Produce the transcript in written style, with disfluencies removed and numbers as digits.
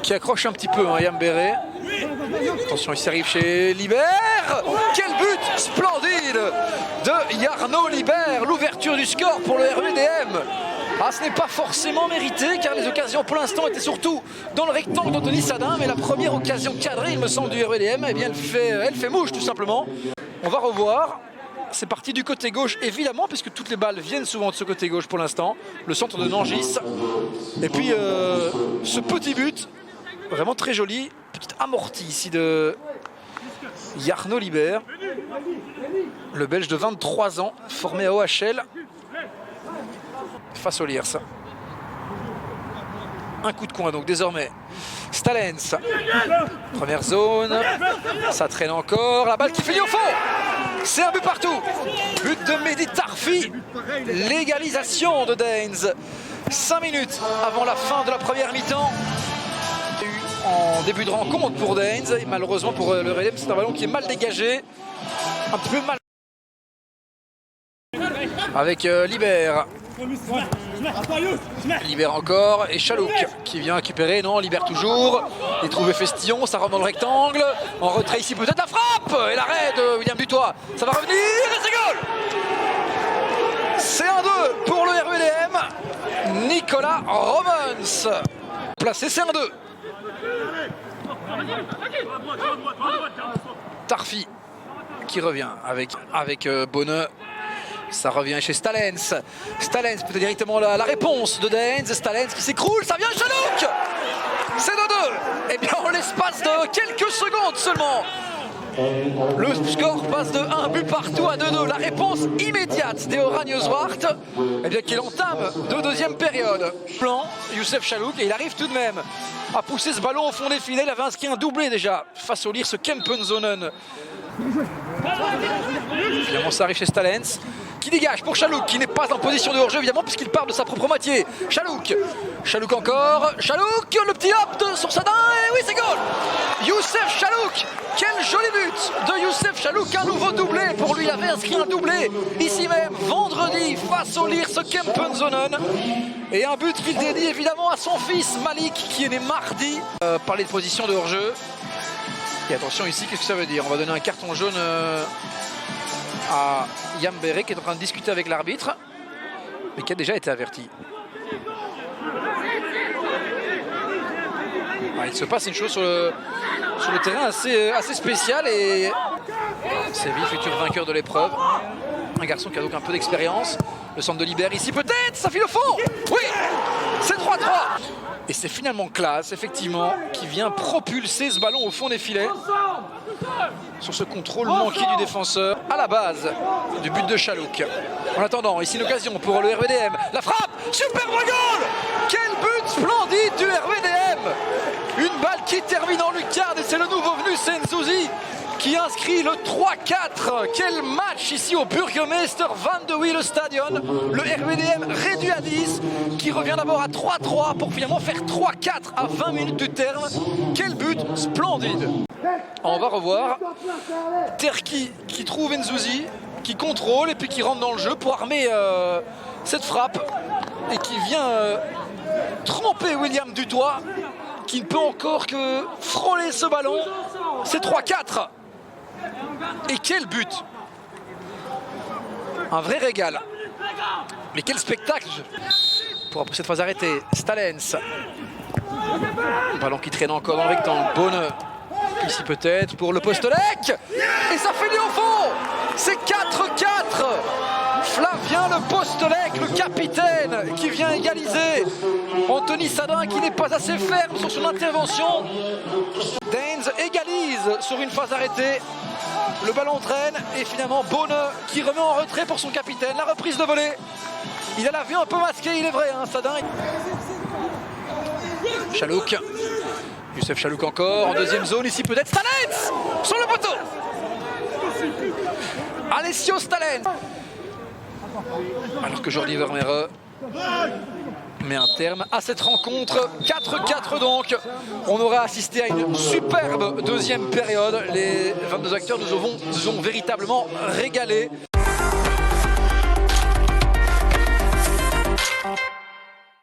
qui accroche un petit peu Yambéré. Attention, il s'arrive chez Libert. Quel but splendide de Jarno Libert. L'ouverture du score pour le RWDM. Ah, ce n'est pas forcément mérité car les occasions pour l'instant étaient surtout dans le rectangle d'Anthony Sadin. Mais la première occasion cadrée, il me semble, du RWDM, eh bien, elle fait mouche tout simplement. On va revoir. C'est parti du côté gauche évidemment puisque toutes les balles viennent souvent de ce côté gauche pour l'instant. Le centre de Nangis. Et puis ce petit but, vraiment très joli. Petite amortie ici de Jarno Libert. Le Belge de 23 ans, formé à OHL. Face au Liers. Un coup de coin donc désormais. Stalens. Première zone. Ça traîne encore. La balle qui finit au fond. C'est un but partout. But de Mehdi Tarfi. L'égalisation de Daines. 5 minutes avant la fin de la première mi-temps. En début de rencontre pour Daines. Et malheureusement pour le RWDM, c'est un ballon qui est mal dégagé. Un petit peu mal. Avec Libert. Libère encore et Chalouk qui vient récupérer, non, Libère toujours. Il trouve Festillon, ça rentre dans le rectangle. En retrait ici peut-être la frappe et l'arrêt de William Dutoit. Ça va revenir et c'est goal. C'est 1-2 pour le RWDM. Nicolas Romans. Placé, c'est 1-2. Tarfi qui revient avec Bonneux. Ça revient chez Stalens. Stalens peut-être directement la réponse de Daines. Stalens qui s'écroule, ça vient Chalouk. C'est 2-2. Et bien en l'espace de quelques secondes seulement, le score passe de 1 but partout à 2-2. La réponse immédiate des Oranje-Zwart, eh bien qu'il entame de deuxième période. Plan, Youssef Chalouk, et il arrive tout de même à pousser ce ballon au fond des filets. Il avait inscrit un doublé déjà face au Liers, ce Kempenzonen. Finalement ça arrive chez Stalens qui dégage pour Chalouk qui n'est pas en position de hors-jeu évidemment puisqu'il part de sa propre moitié. Chalouk encore, Chalouk, le petit hop sur Sadin et oui c'est goal. Youssef Chalouk, quel joli but de Youssef Chalouk, un nouveau doublé pour lui, il avait inscrit un doublé ici même vendredi face au Liers, ce Kempenzonen. Et un but qu'il dédie évidemment à son fils Malik qui est né mardi. Parler de position de hors-jeu. Et attention ici, qu'est-ce que ça veut dire? On va donner un carton jaune à Yambéré qui est en train de discuter avec l'arbitre, mais qui a déjà été averti. Ah, il se passe une chose sur le terrain assez spéciale et Séville, futur vainqueur de l'épreuve. Un garçon qui a donc un peu d'expérience. Le centre de Libère ici peut-être, ça file au fond. Oui, c'est 3-3. Et c'est finalement Classe, effectivement, qui vient propulser ce ballon au fond des filets. Sur ce contrôle manqué du défenseur à la base du but de Chalouk. En attendant, ici l'occasion pour le RWDM. La frappe, superbe goal. Quel but splendide du RWDM. Une balle qui termine en lucarne et c'est le nouveau venu Senzouzi qui inscrit le 3-4. Quel match ici au Burgermeister Van de Wiele Stadion. Le RWDM réduit à 10 qui revient d'abord à 3-3 pour finalement faire 3-4 à 20 minutes du terme. Quel but splendide. On va revoir Terki qui trouve Nzouzi, qui contrôle et puis qui rentre dans le jeu pour armer cette frappe et qui vient tromper William Dutoit qui ne peut encore que frôler ce ballon. C'est 3-4. Et quel but! Un vrai régal. Mais quel spectacle! Pour après cette phase arrêtée, Stalens. Ballon qui traîne encore dans le rectangle. Bonneux. Ici peut-être pour le Postolec. Et ça finit au fond. C'est 4-4. Flavien le Postolec, le capitaine, qui vient égaliser. Anthony Sadin qui n'est pas assez ferme sur son intervention. Daines égalise sur une phase arrêtée. Le ballon traîne et finalement Bonneux qui remet en retrait pour son capitaine. La reprise de volée. Il a la vue un peu masquée, il est vrai, Sadin. Chalouk. Youssef Chalouk encore, en deuxième zone, ici peut-être Stalens sur le poteau. Alessio Stalens. Alors que Jordi Vermeereux met un terme à cette rencontre. 4-4 donc. On aura assisté à une superbe deuxième période. Les 22 acteurs nous ont véritablement régalé.